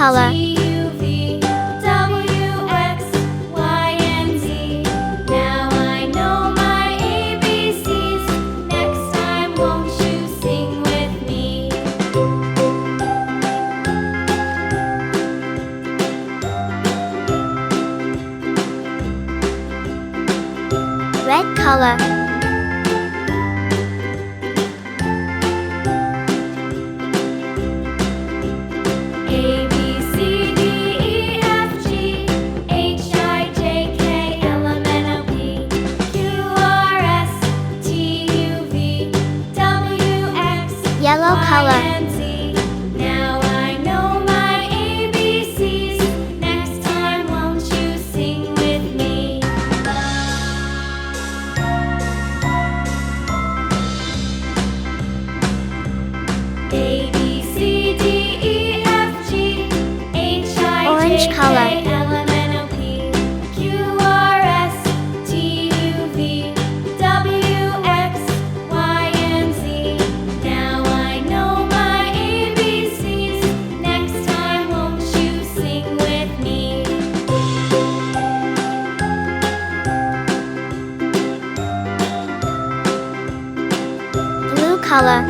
color. T-U-V, W, X, Y, and Z. Now I know my ABCs. Next time, won't you sing with me? Red color. A, B, C, D, E, F, G, H, I, J, K, L, M, N, O, P, Q, R, S, T, U, V, W, X, Yellow Y, color. and Z. Now I know my ABCs. Next time, won't you sing with me? A, B, C, D, E, F, G, H, I, Orange J, color. K, L, M, N, O, P, Q, R, S, T, U, V, W, X, Y, and Z. Now I know my ABCs. Next time, won't you sing with me? Blue color.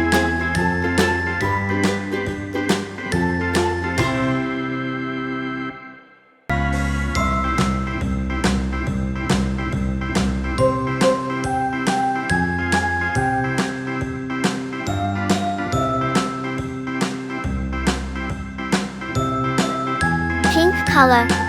Pink color.